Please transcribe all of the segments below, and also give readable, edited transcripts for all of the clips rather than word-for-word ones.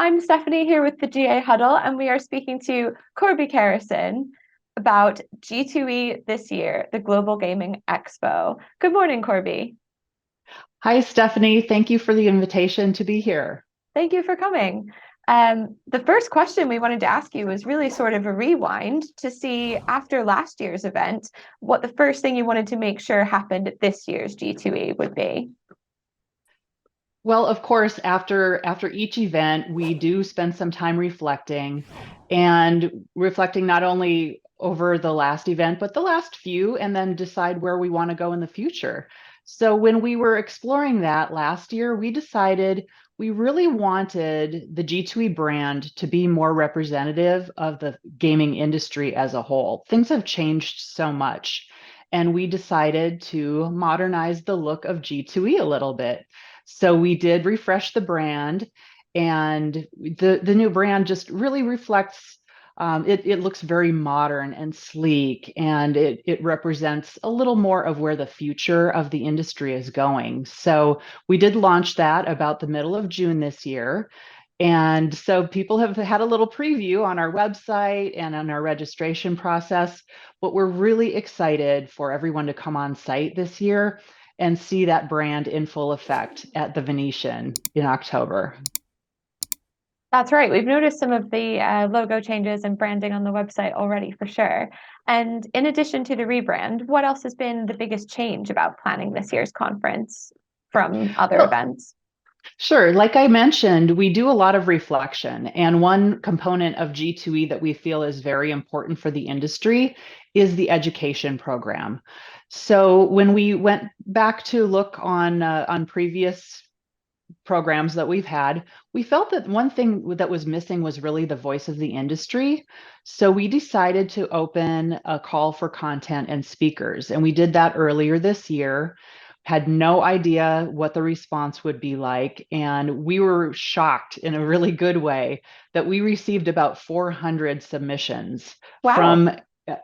I'm Stephanie here with the GA Huddle, and we are speaking to Korbi Carrison about G2E this year, the Global Gaming Expo. Good morning, Korbi. Hi, Stephanie. Thank you for the invitation to be here. Thank you for coming. The first question we wanted to ask you was really sort of a rewind to see after last year's event, what the first thing you wanted to make sure happened at this year's G2E would be. Well, of course, after each event, we do spend some time reflecting not only over the last event, but the last few, and then decide where we want to go in the future. So when we were exploring that last year, we decided we really wanted the G2E brand to be more representative of the gaming industry as a whole. Things have changed so much, and we decided to modernize the look of G2E a little bit. So we did refresh the brand, and the new brand just really reflects. It looks very modern and sleek, and it represents a little more of where the future of the industry is going. So we did launch that about the middle of June this year. And so people have had a little preview on our website and on our registration process, but we're really excited for everyone to come on site this year and see that brand in full effect at the Venetian in October. That's right. We've noticed some of the logo changes and branding on the website already for sure. And in addition to the rebrand, what else has been the biggest change about planning this year's conference from other Well, events? sure. Like I mentioned, we do a lot of reflection. And one component of G2E that we feel is very important for the industry is the education program. So when we went back to look on previous programs that we've had, we felt that one thing that was missing was really the voice of the industry. So we decided to open a call for content and speakers. And we did that earlier this year, had no idea what the response would be like. And we were shocked in a really good way that we received about 400 submissions Wow. from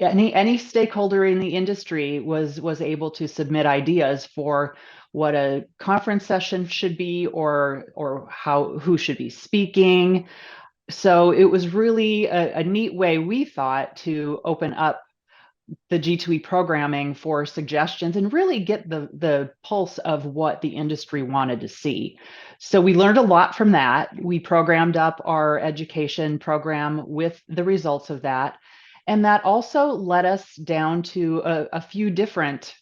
any stakeholder in the industry was able to submit ideas for what a conference session should be or how who should be speaking. So it was really a neat way, we thought, to open up the G2E programming for suggestions and really get the pulse of what the industry wanted to see. So we learned a lot from that. We programmed up our education program with the results of that. And that also led us down to a few different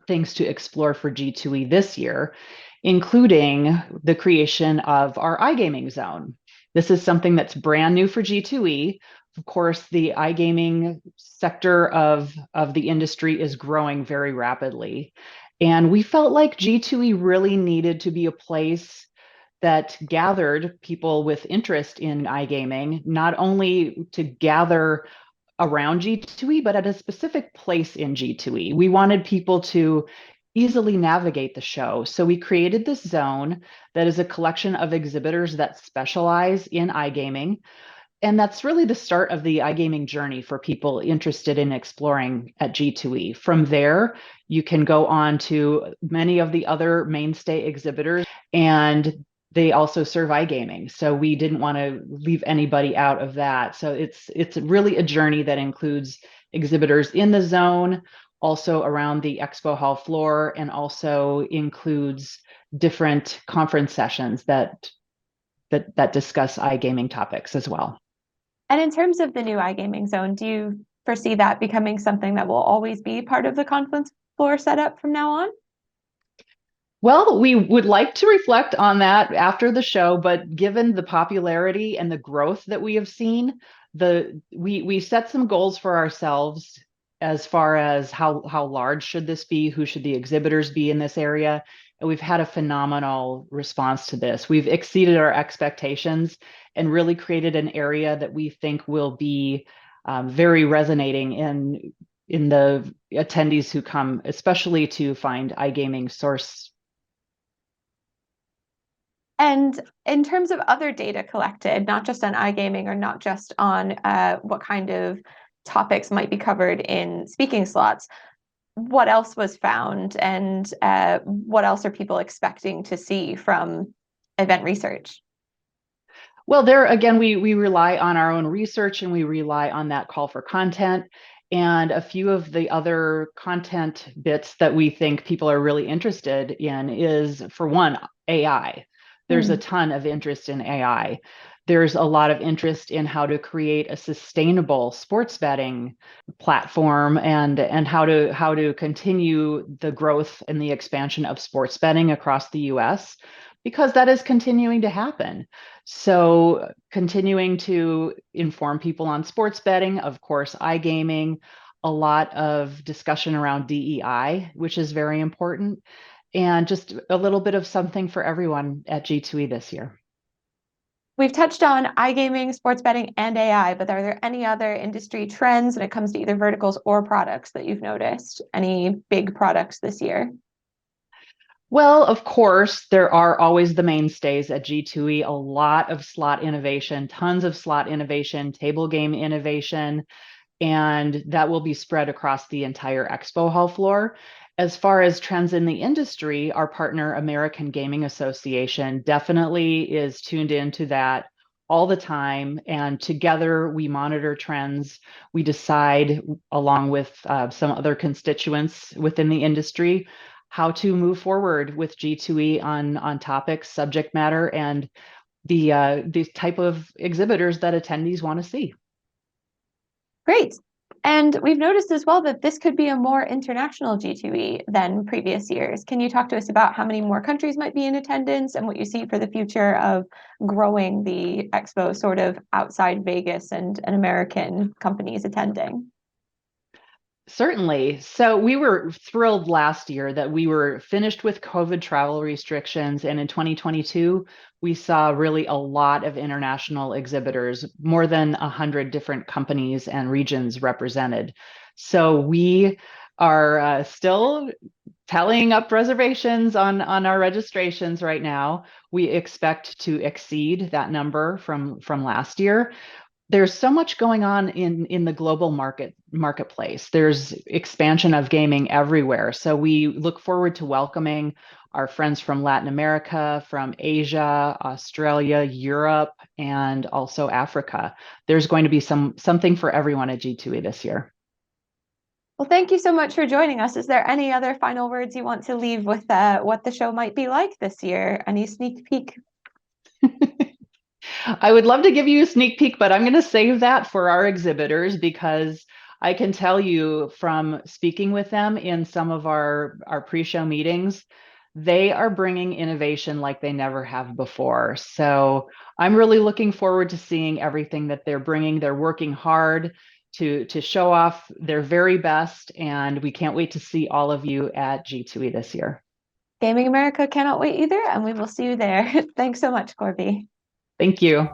things to explore for G2E this year, including the creation of our iGaming zone. This is something that's brand new for G2E. Of course, the iGaming sector of the industry is growing very rapidly. And we felt like G2E really needed to be a place that gathered people with interest in iGaming, not only to gather around G2E, but at a specific place in G2E. We wanted people to easily navigate the show. So we created this zone that is a collection of exhibitors that specialize in iGaming. And that's really the start of the iGaming journey for people interested in exploring at G2E. From there, you can go on to many of the other mainstay exhibitors, and they also serve iGaming. So we didn't want to leave anybody out of that. So it's really a journey that includes exhibitors in the zone, also around the expo hall floor, and also includes different conference sessions that discuss iGaming topics as well. And in terms of the new iGaming zone, do you foresee that becoming something that will always be part of the conference floor setup from now on? Well, we would like to reflect on that after the show, but given the popularity and the growth that we have seen, we set some goals for ourselves as far as how large should this be, who should the exhibitors be in this area, and we've had a phenomenal response to this. We've exceeded our expectations and really created an area that we think will be very resonating in the attendees who come, especially to find iGaming source. And in terms of other data collected, not just on iGaming or not just on what kind of topics might be covered in speaking slots, what else was found and what else are people expecting to see from event research? Well, there again, we rely on our own research and we rely on that call for content. And a few of the other content bits that we think people are really interested in is, for one, AI. There's a Mm. ton of interest in AI. There's a lot of interest in how to create a sustainable sports betting platform and how to continue the growth and the expansion of sports betting across the US because that is continuing to happen. So, continuing to inform people on sports betting, of course, iGaming, a lot of discussion around DEI, which is very important, and just a little bit of something for everyone at G2E this year. We've touched on iGaming, sports betting, and AI, but are there any other industry trends when it comes to either verticals or products that you've noticed? Any big products this year? Well, of course, there are always the mainstays at G2E, a lot of slot innovation, tons of slot innovation, table game innovation, and that will be spread across the entire expo hall floor. As far as trends in the industry, our partner, American Gaming Association, definitely is tuned into that all the time. And together we monitor trends. We decide, along with some other constituents within the industry, how to move forward with G2E on topics, subject matter, and the type of exhibitors that attendees want to see. Great. And we've noticed as well that this could be a more international G2E than previous years. Can you talk to us about how many more countries might be in attendance and what you see for the future of growing the expo sort of outside Vegas and American companies attending? Certainly. So we were thrilled last year that we were finished with COVID travel restrictions. And in 2022, we saw really a lot of international exhibitors, more than 100 different companies and regions represented. So we are still tallying up reservations on our registrations right now. We expect to exceed that number from last year. There's so much going on in the global marketplace. There's expansion of gaming everywhere. So we look forward to welcoming our friends from Latin America, from Asia, Australia, Europe, and also Africa. There's going to be something for everyone at G2E this year. Well, thank you so much for joining us. Is there any other final words you want to leave with what the show might be like this year? Any sneak peek? I would love to give you a sneak peek, but I'm going to save that for our exhibitors because I can tell you from speaking with them in some of our pre-show meetings, they are bringing innovation like they never have before. So I'm really looking forward to seeing everything that they're bringing. They're working hard to show off their very best, and we can't wait to see all of you at G2E this year. Gaming America cannot wait either, and we will see you there. Thanks so much, Korbi. Thank you.